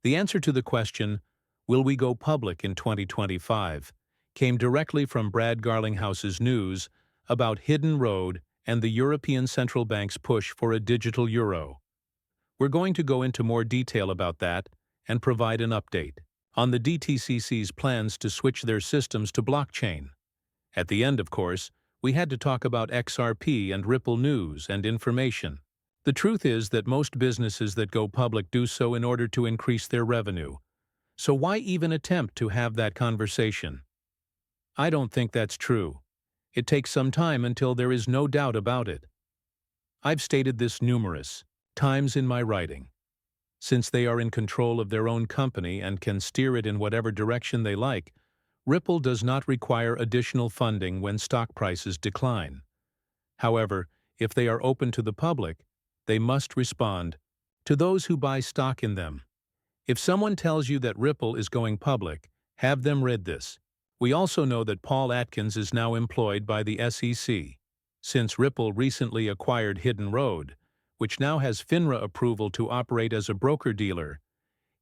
The answer to the question, "Will we go public in 2025?" came directly from Brad Garlinghouse's news about Hidden Road and the European Central Bank's push for a digital euro. We're going to go into more detail about that and provide an update on the DTCC's plans to switch their systems to blockchain. At the end, of course, we had to talk about XRP and Ripple news and information. The truth is that most businesses that go public do so in order to increase their revenue. So why even attempt to have that conversation? I don't think that's true. It takes some time until there is no doubt about it. I've stated this numerous times in my writing. Since they are in control of their own company and can steer it in whatever direction they like, Ripple does not require additional funding when stock prices decline. However, if they are open to the public, they must respond to those who buy stock in them. If someone tells you that Ripple is going public, have them read this. We also know that Paul Atkins is now employed by the SEC. Since Ripple recently acquired Hidden Road, which now has FINRA approval to operate as a broker-dealer,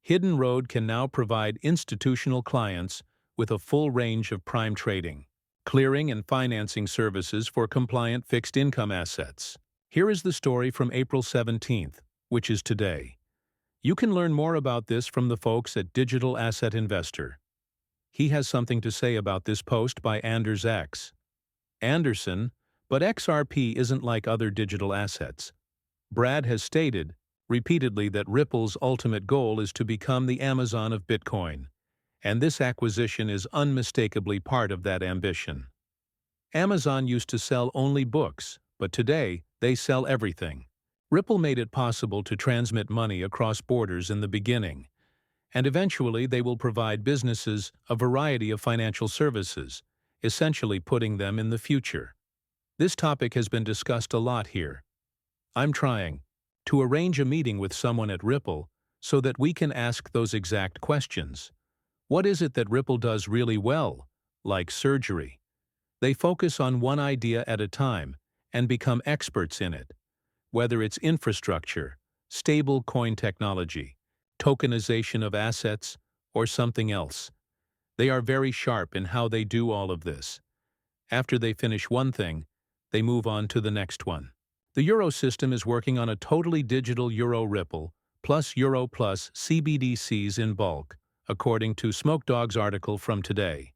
Hidden Road can now provide institutional clients with a full range of prime trading, clearing and financing services for compliant fixed-income assets. Here is the story from April 17th, which is today. You can learn more about this from the folks at Digital Asset Investor. He has something to say about this post by Anders X. Anderson, but XRP isn't like other digital assets. Brad has stated repeatedly that Ripple's ultimate goal is to become the Amazon of Bitcoin, and this acquisition is unmistakably part of that ambition. Amazon used to sell only books, but today they sell everything. Ripple made it possible to transmit money across borders in the beginning, and eventually they will provide businesses a variety of financial services, essentially putting them in the future. This topic has been discussed a lot here. I'm trying to arrange a meeting with someone at Ripple so that we can ask those exact questions. What is it that Ripple does really well, like surgery? They focus on one idea at a time and become experts in it. Whether it's infrastructure, stable coin technology, tokenization of assets, or something else. They are very sharp in how they do all of this. After they finish one thing, they move on to the next one. The Euro system is working on a totally digital Euro Ripple plus Euro plus CBDCs in bulk, according to Smokedog's article from today.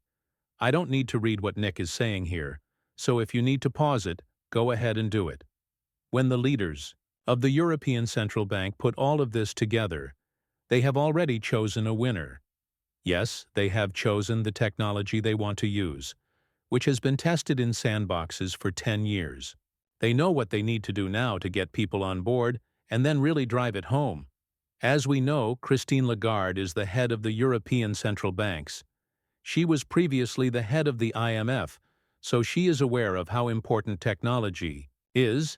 I don't need to read what Nick is saying here, so if you need to pause it, go ahead and do it. When the leaders of the European Central Bank put all of this together, they have already chosen a winner. Yes, they have chosen the technology they want to use, which has been tested in sandboxes for 10 years. They know what they need to do now to get people on board and then really drive it home. As we know, Christine Lagarde is the head of the European Central Banks. She was previously the head of the IMF, so she is aware of how important technology is,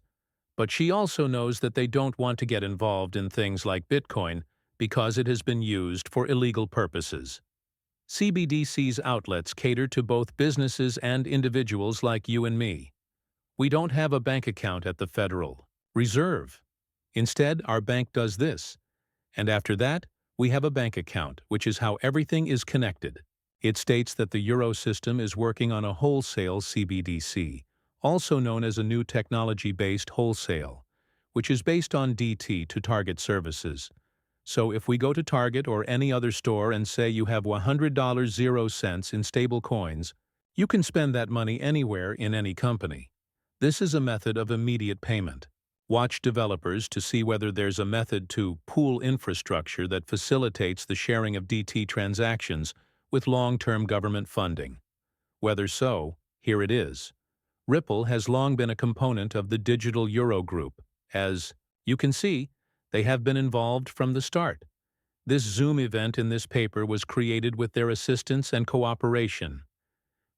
but she also knows that they don't want to get involved in things like Bitcoin because it has been used for illegal purposes. CBDC's outlets cater to both businesses and individuals like you and me. We don't have a bank account at the Federal Reserve. Instead, our bank does this. And after that, we have a bank account, which is how everything is connected. It states that the Euro system is working on a wholesale CBDC, also known as a new technology-based wholesale, which is based on DT to Target services. So if we go to Target or any other store and say you have $100.00 in stable coins, you can spend that money anywhere in any company. This is a method of immediate payment. Watch developers to see whether there's a method to pool infrastructure that facilitates the sharing of DT transactions with long-term government funding. Whether so, here it is. Ripple has long been a component of the digital Euro group. As you can see, they have been involved from the start. This Zoom event in this paper was created with their assistance and cooperation.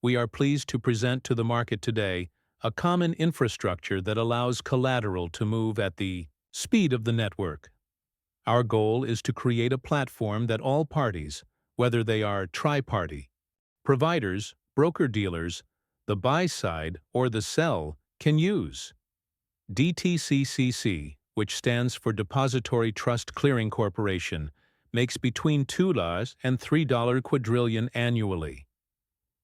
We are pleased to present to the market today a common infrastructure that allows collateral to move at the speed of the network. Our goal is to create a platform that all parties, whether they are tri-party, providers, broker-dealers, the buy side, or the sell, can use. DTCCC, which stands for Depository Trust Clearing Corporation, makes between $2 and $3 quadrillion annually.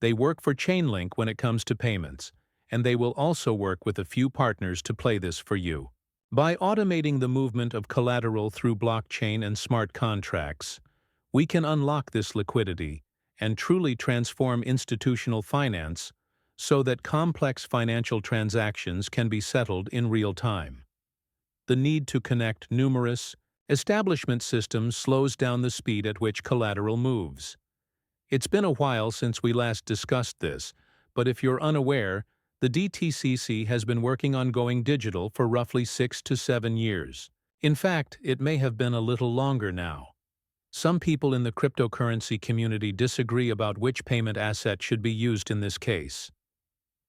They work for Chainlink when it comes to payments, and they will also work with a few partners to play this for you. By automating the movement of collateral through blockchain and smart contracts, we can unlock this liquidity and truly transform institutional finance so that complex financial transactions can be settled in real time. The need to connect numerous establishment systems slows down the speed at which collateral moves. It's been a while since we last discussed this, but if you're unaware, the DTCC has been working on going digital for roughly 6 to 7 years. In fact, it may have been a little longer now. Some people in the cryptocurrency community disagree about which payment asset should be used in this case.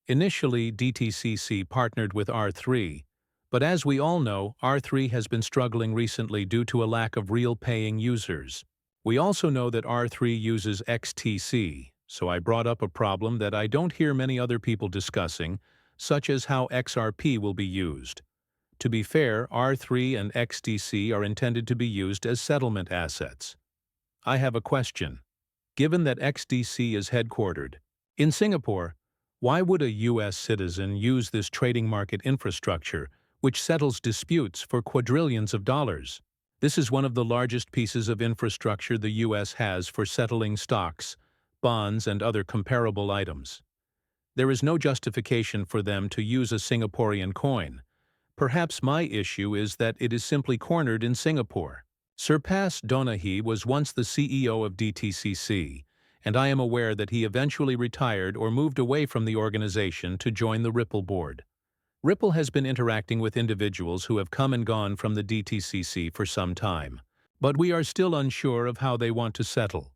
Initially, DTCC partnered with R3, but as we all know, R3 has been struggling recently due to a lack of real paying users. We also know that R3 uses XTC, so I brought up a problem that I don't hear many other people discussing, such as how XRP will be used. To be fair, R3 and XTC are intended to be used as settlement assets. I have a question. Given that XTC is headquartered in Singapore, why would a U.S. citizen use this trading market infrastructure, which settles disputes for quadrillions of dollars? This is one of the largest pieces of infrastructure the U.S. has for settling stocks, bonds, and other comparable items. There is no justification for them to use a Singaporean coin. Perhaps my issue is that it is simply cornered in Singapore. Surpass Donaghy was once the CEO of DTCC, and I am aware that he eventually retired or moved away from the organization to join the Ripple board. Ripple has been interacting with individuals who have come and gone from the DTCC for some time, but we are still unsure of how they want to settle.